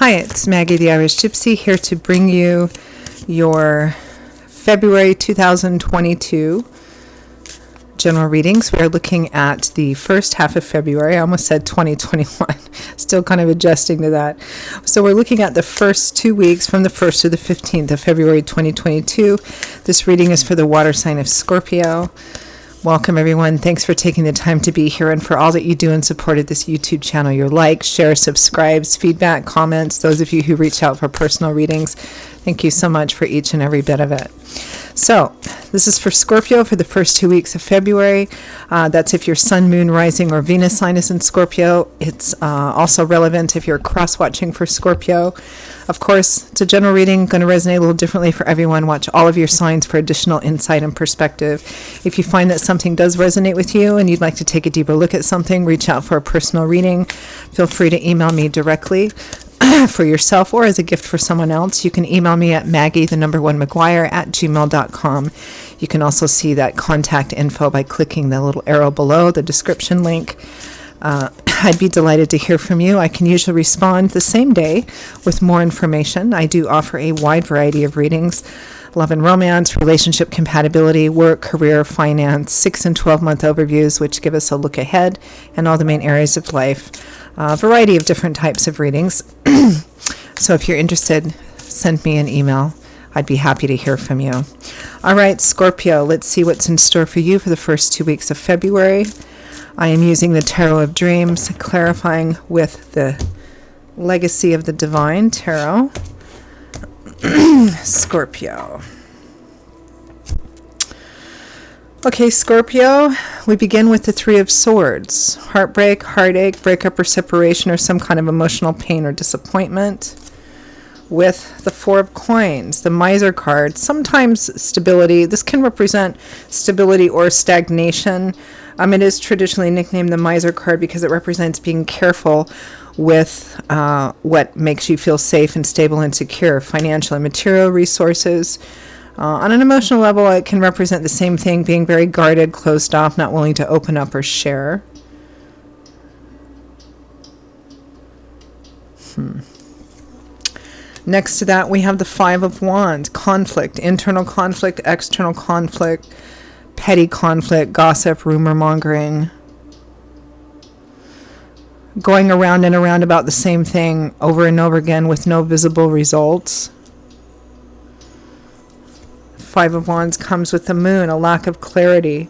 Hi, it's Maggie the Irish Gypsy here to bring you your February 2022 general readings. We are looking at the first half of February. I almost said 2021. Still kind of adjusting to that. So we're looking at the first 2 weeks from the 1st to the 15th of February 2022. This reading is for the water sign of Scorpio. Welcome, everyone. Thanks for taking the time to be here and for all that you do in support of this YouTube channel. Your likes, shares, subscribes, feedback, comments, those of you who reach out for personal readings. Thank you so much for each and every bit of it. So, this is for Scorpio for the first 2 weeks of February. That's if your Sun, Moon, Rising, or Venus sign is in Scorpio. It's also relevant if you're cross-watching for Scorpio. Of course, it's a general reading, going to resonate a little differently for everyone. Watch all of your signs for additional insight and perspective. If you find that something does resonate with you and you'd like to take a deeper look at something, reach out for a personal reading. Feel free to email me directly for yourself or as a gift for someone else. You can email me at maggie@gmail.com. You can also see that contact info by clicking the little arrow below, the description link. I'd be delighted to hear from you. I can usually respond the same day with more information. I do offer a wide variety of readings: love and romance, relationship compatibility, work, career, finance, 6 and 12-month overviews, which give us a look ahead and all the main areas of life. A variety of different types of readings. So if you're interested, send me an email. I'd be happy to hear from you. All right, Scorpio, let's see what's in store for you for the first 2 weeks of February. I am using the Tarot of Dreams, clarifying with the Legacy of the Divine Tarot. Scorpio. Okay, Scorpio, we begin with the Three of Swords. Heartbreak, heartache, breakup or separation, or some kind of emotional pain or disappointment. With the Four of Coins, the Miser card, sometimes stability. This can represent stability or stagnation. It is traditionally nicknamed the Miser card because it represents being careful with what makes you feel safe and stable and secure, financial and material resources. On an emotional level, it can represent the same thing, being very guarded, closed off, not willing to open up or share. Next to that, we have the Five of Wands, conflict, internal conflict, external conflict, petty conflict, gossip, rumor mongering, going around and around about the same thing over and over again with no visible results. Five of Wands comes with the Moon, a lack of clarity,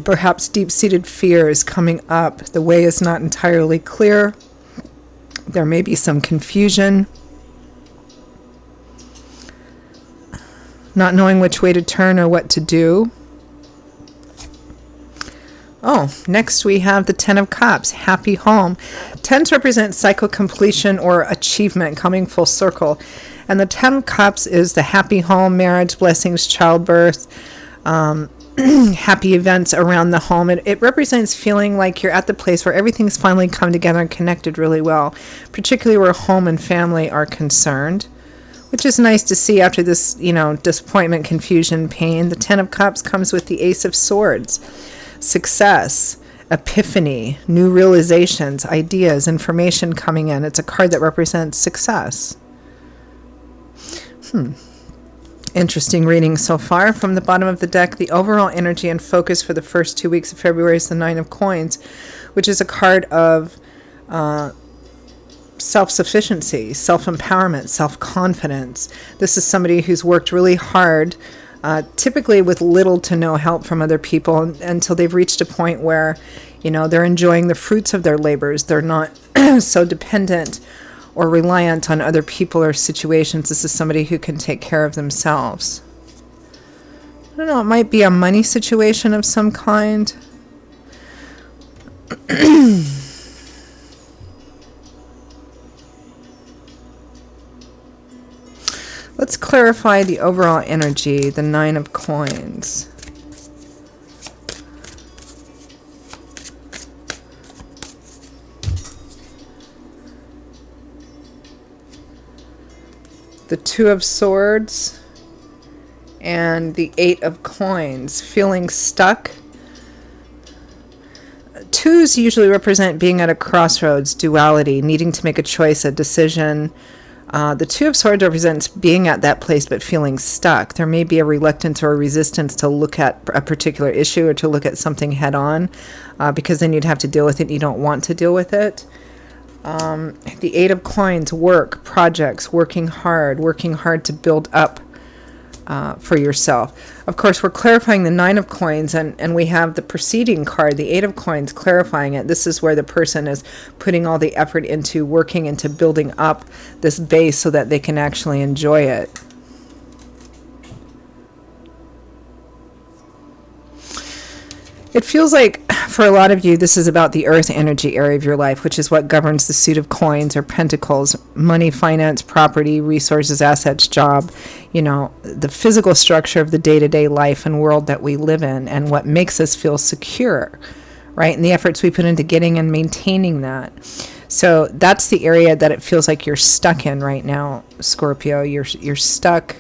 perhaps deep-seated fear is coming up. The way is not entirely clear. There may be some confusion. Not knowing which way to turn or what to do. Oh, next we have the Ten of Cups, happy home. Tens represent cycle completion or achievement, coming full circle. And the Ten of Cups is the happy home, marriage, blessings, childbirth, happy events around the home. It represents feeling like you're at the place where everything's finally come together and connected really well, particularly where home and family are concerned, which is nice to see after this, disappointment, confusion, pain. The Ten of Cups comes with the Ace of Swords, success, epiphany, new realizations, ideas, information coming in. It's a card that represents success. Interesting reading so far. From the bottom of the deck, the overall energy and focus for the first 2 weeks of February is the Nine of Coins, which is a card of self-sufficiency, self-empowerment, self-confidence. This is somebody who's worked really hard, typically with little to no help from other people, until they've reached a point where, they're enjoying the fruits of their labors. They're not so dependent or reliant on other people or situations. This is somebody who can take care of themselves. I don't know, it might be a money situation of some kind. Let's clarify the overall energy, the Nine of Coins. The Two of Swords and the Eight of Coins, feeling stuck, twos usually represent being at a crossroads, duality, needing to make a choice, a decision. The Two of Swords represents being at that place but feeling stuck. There may be a reluctance or a resistance to look at a particular issue or to look at something head on, because then you'd have to deal with it and you don't want to deal with it. The Eight of Coins, work, projects, working hard to build up for yourself. Of course, we're clarifying the Nine of Coins, and we have the preceding card, the Eight of Coins, clarifying it. This is where the person is putting all the effort into working, into building up this base so that they can actually enjoy it. It feels like for a lot of you, this is about the earth energy area of your life, which is what governs the Suit of Coins or Pentacles, money, finance, property, resources, assets, job, the physical structure of the day-to-day life and world that we live in, and what makes us feel secure, right? And the efforts we put into getting and maintaining that. So that's the area that it feels like you're stuck in right now, Scorpio. You're stuck.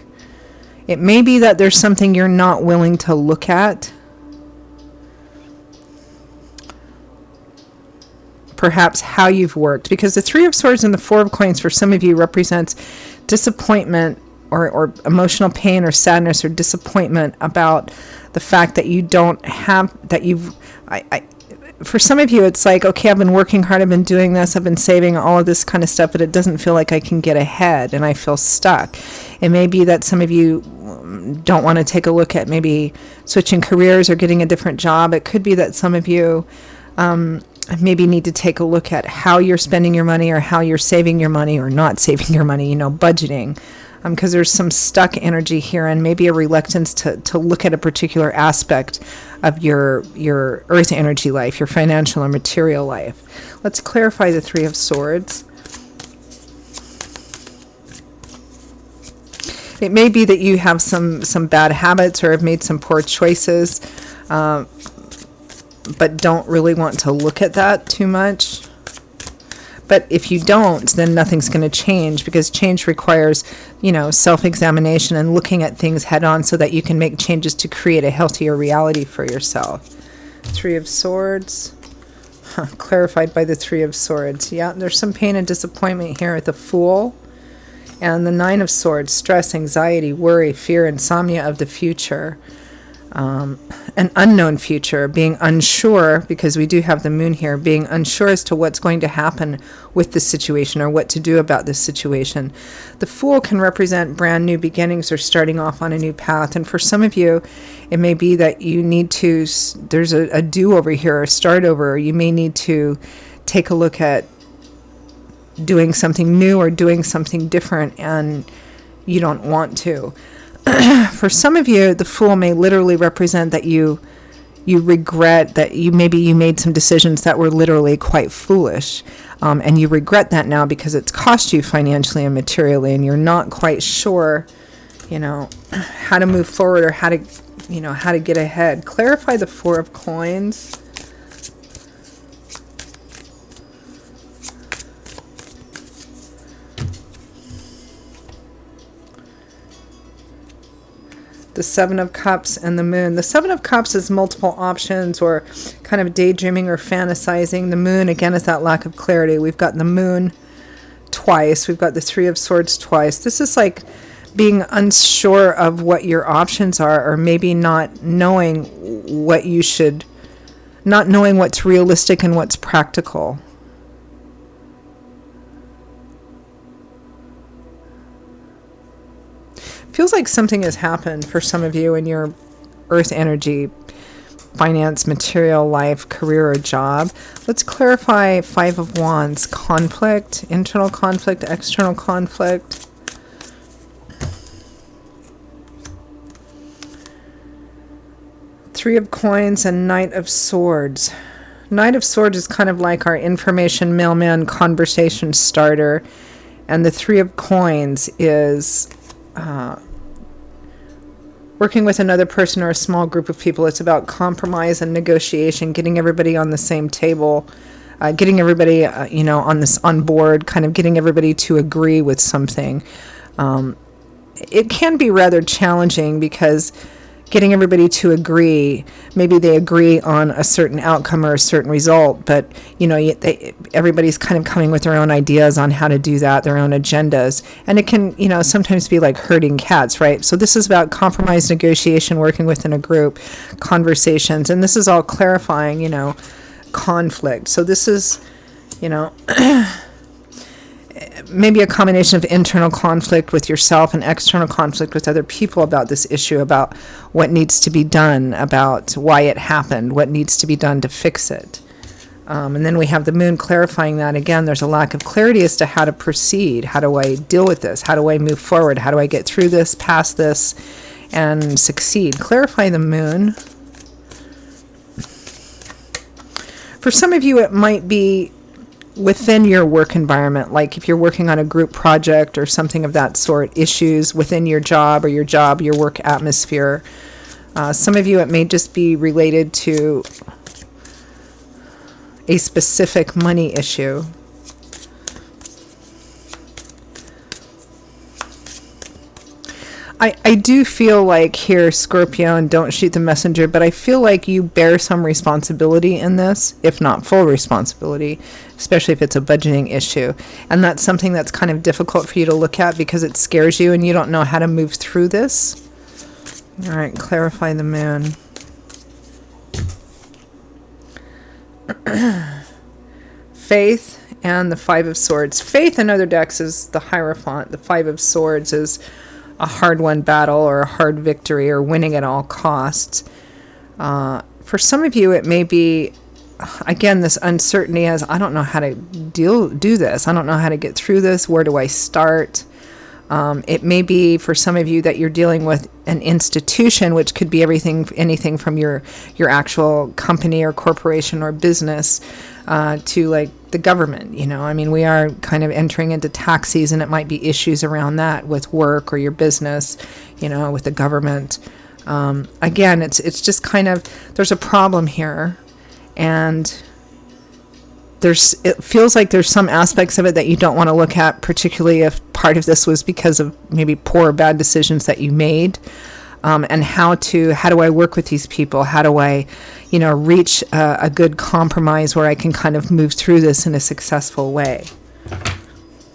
It may be that there's something you're not willing to look at. Perhaps how you've worked, because the Three of Swords and the Four of Coins for some of you represents disappointment or emotional pain or sadness or disappointment about the fact that you don't have, that you've, for some of you, it's like, okay, I've been working hard, I've been doing this, I've been saving all of this kind of stuff, but it doesn't feel like I can get ahead and I feel stuck. It may be that some of you don't want to take a look at maybe switching careers or getting a different job. It could be that some of you maybe need to take a look at how you're spending your money or how you're saving your money or not saving your money, budgeting. Because there's some stuck energy here and maybe a reluctance to look at a particular aspect of your earth energy life, your financial or material life. Let's clarify the Three of Swords. It may be that you have some bad habits or have made some poor choices, but don't really want to look at that too much. But if you don't, then nothing's going to change, because change requires, self-examination and looking at things head on so that you can make changes to create a healthier reality for yourself. Three of Swords, clarified by the Three of Swords. Yeah, there's some pain and disappointment here at the Fool. And the Nine of Swords, stress, anxiety, worry, fear, insomnia of the future. An unknown future, being unsure, because we do have the Moon here, being unsure as to what's going to happen with this situation or what to do about this situation. The Fool can represent brand new beginnings or starting off on a new path. And for some of you, it may be that you need to, there's a do-over here, a start over. You may need to take a look at doing something new or doing something different, and you don't want to. For some of you, the Fool may literally represent that you regret that you made some decisions that were literally quite foolish, and you regret that now because it's cost you financially and materially, and you're not quite sure, how to move forward or how to get ahead. Clarify the Four of Coins. The Seven of Cups and the Moon. The Seven of Cups is multiple options or kind of daydreaming or fantasizing. The Moon, again, is that lack of clarity. We've got the Moon twice. We've got the Three of Swords twice. This is like being unsure of what your options are, or maybe not knowing what you should, not knowing what's realistic and what's practical. Feels like something has happened for some of you in your earth energy, finance, material life, career, or job. Let's clarify Five of Wands. Conflict, internal conflict, external conflict. Three of Coins and Knight of Swords. Knight of Swords is kind of like our information mailman, conversation starter. And the Three of Coins is working with another person or a small group of people. It's about compromise and negotiation, getting everybody on the same table, getting everybody, on board, kind of getting everybody to agree with something. It can be rather challenging because getting everybody to agree. Maybe they agree on a certain outcome or a certain result, but everybody's kind of coming with their own ideas on how to do that, their own agendas, and it can sometimes be like herding cats, right? So this is about compromise, negotiation, working within a group, conversations, and this is all clarifying conflict. So this is maybe a combination of internal conflict with yourself and external conflict with other people about this issue, about what needs to be done, about why it happened, what needs to be done to fix it. And then we have the moon clarifying that. Again, there's a lack of clarity as to how to proceed. How do I deal with this? How do I move forward? How do I get through this, past this, and succeed? Clarify the moon. For some of you, it might be within your work environment, like if you're working on a group project or something of that sort, issues within your job, your work atmosphere. Some of you, it may just be related to a specific money issue. I do feel like here, Scorpio, and don't shoot the messenger, but I feel like you bear some responsibility in this, if not full responsibility, especially if it's a budgeting issue. And that's something that's kind of difficult for you to look at because it scares you and you don't know how to move through this. All right, clarify the moon. Faith and the Five of Swords. Faith in other decks is the Hierophant. The Five of Swords is a hard-won battle or a hard victory or winning at all costs. For some of you, it may be, again, this uncertainty as, I don't know how to do this. I don't know how to get through this. Where do I start? It may be for some of you that you're dealing with an institution, which could be anything from your actual company or corporation or business to like the government. We are kind of entering into tax season. It might be issues around that with work or your business, with the government. Again, it's just kind of, there's a problem here, and it feels like there's some aspects of it that you don't want to look at, particularly if part of this was because of maybe poor or bad decisions that you made. And how do I work with these people? How do I, reach a good compromise where I can kind of move through this in a successful way?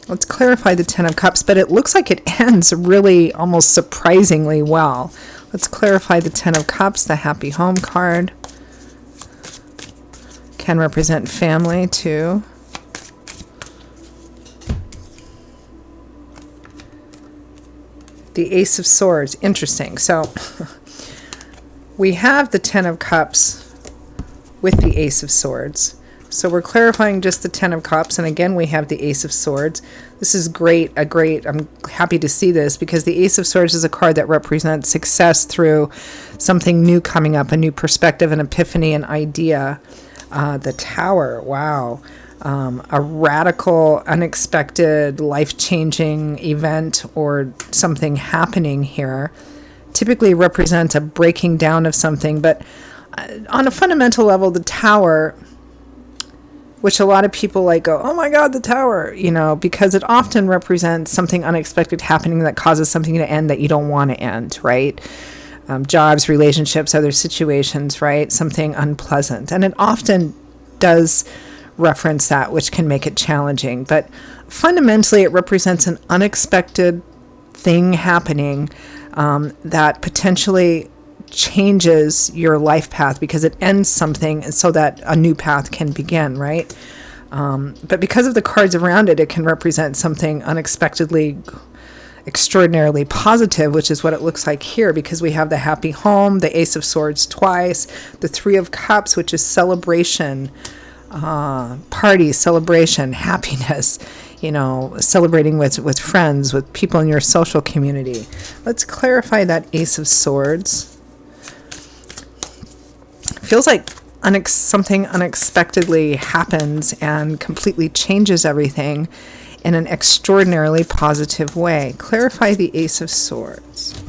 Let's clarify the Ten of Cups, but it looks like it ends really almost surprisingly well. Let's clarify the Ten of Cups, the Happy Home card. Can represent family too. The Ace of Swords, interesting. So we have the Ten of Cups with the Ace of Swords. So we're clarifying just the Ten of Cups, and again we have the Ace of Swords. This is great, I'm happy to see this because the Ace of Swords is a card that represents success through something new coming up, a new perspective, an epiphany, an idea. The Tower, wow. A radical, unexpected, life-changing event or something happening here typically represents a breaking down of something. But on a fundamental level, the Tower, which a lot of people go, oh my God, the Tower, because it often represents something unexpected happening that causes something to end that you don't want to end, right? Jobs, relationships, other situations, right? Something unpleasant. And it often does reference that, which can make it challenging. But fundamentally, it represents an unexpected thing happening that potentially changes your life path because it ends something so that a new path can begin, right? But because of the cards around it, it can represent something unexpectedly extraordinarily positive, which is what it looks like here, because we have the Happy Home, the Ace of Swords twice, the Three of Cups, which is celebration, party, celebration, happiness, celebrating with friends, with people in your social community. Let's clarify that Ace of Swords. Feels like something unexpectedly happens and completely changes everything in an extraordinarily positive way. Clarify the Ace of Swords.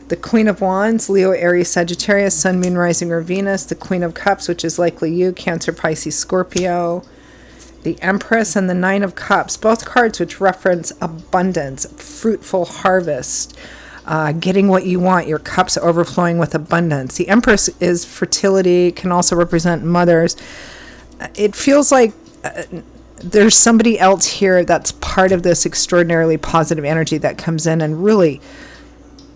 The Queen of Wands, Leo, Aries, Sagittarius, Sun, Moon, Rising, or Venus. The Queen of Cups, which is likely you, Cancer, Pisces, Scorpio. The Empress and the Nine of Cups, both cards which reference abundance, fruitful harvest, getting what you want, your cups overflowing with abundance. The Empress is fertility, can also represent mothers. It feels like there's somebody else here that's part of this extraordinarily positive energy that comes in and really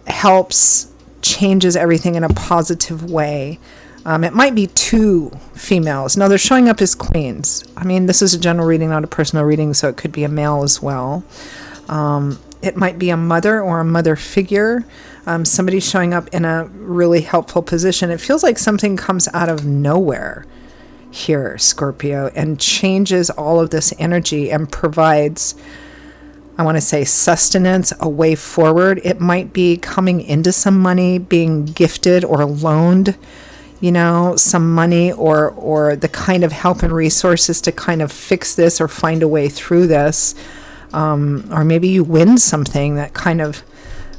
helps, changes everything in a positive way. It might be two females. No, they're showing up as queens. I mean, this is a general reading, not a personal reading, so it could be a male as well. It might be a mother or a mother figure. Somebody showing up in a really helpful position. It feels like something comes out of nowhere here, Scorpio, and changes all of this energy and provides, I want to say, sustenance, a way forward. It might be coming into some money, being gifted or loaned, some money or the kind of help and resources to kind of fix this or find a way through this. Or maybe you win something that kind of,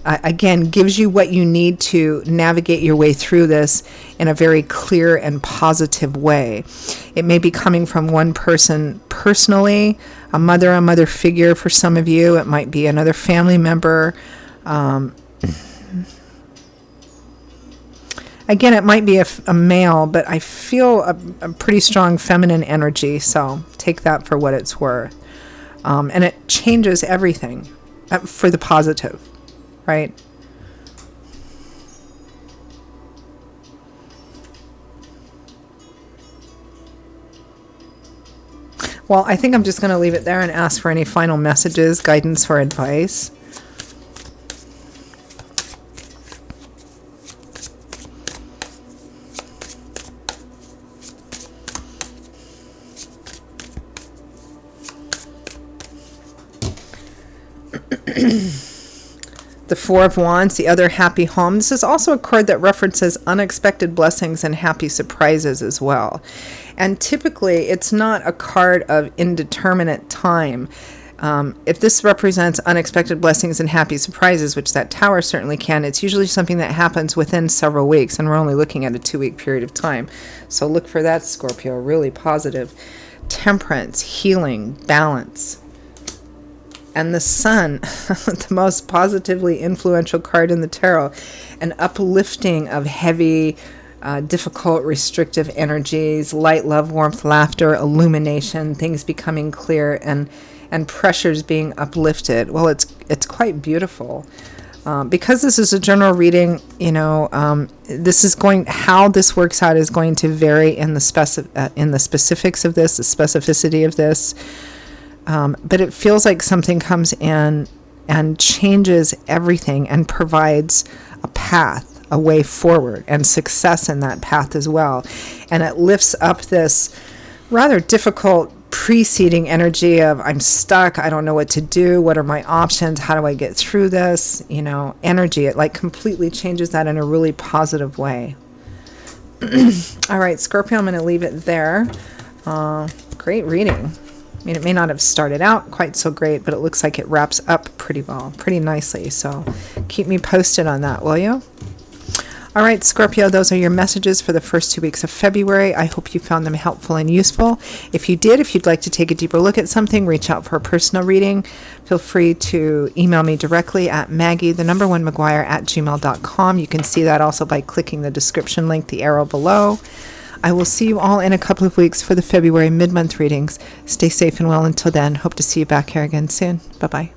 again, gives you what you need to navigate your way through this in a very clear and positive way. It may be coming from one person personally, a mother figure for some of you. It might be another family member. Again, it might be a male, but I feel a pretty strong feminine energy, so take that for what it's worth. And it changes everything for the positive, right? Well, I think I'm just going to leave it there and ask for any final messages, guidance, or advice. The Four of Wands, the other happy home. This is also a card that references unexpected blessings and happy surprises as well. And typically, it's not a card of indeterminate time. If this represents unexpected blessings and happy surprises, which that Tower certainly can, it's usually something that happens within several weeks, and we're only looking at a 2-week period of time. So look for that, Scorpio, really positive. Temperance, healing, balance. And the Sun, the most positively influential card in the tarot, an uplifting of heavy, difficult, restrictive energies, light, love, warmth, laughter, illumination, things becoming clear, and pressures being uplifted. Well, it's quite beautiful. Because this is a general reading, this is how this works out is going to vary in the specifics of this, the specificity of this. But it feels like something comes in and changes everything and provides a path, a way forward, and success in that path as well. And it lifts up this rather difficult preceding energy of I'm stuck, I don't know what to do, what are my options, how do I get through this, energy. It like completely changes that in a really positive way. All right, Scorpio, I'm going to leave it there. Great reading. I mean, it may not have started out quite so great, but it looks like it wraps up pretty well, pretty nicely. So keep me posted on that, will you? All right, Scorpio, those are your messages for the first 2 weeks of February. I hope you found them helpful and useful. If you did, if you'd like to take a deeper look at something, reach out for a personal reading. Feel free to email me directly at Maggie_McGuire@gmail.com. You can see that also by clicking the description link, the arrow below. I will see you all in a couple of weeks for the February mid-month readings. Stay safe and well until then. Hope to see you back here again soon. Bye-bye.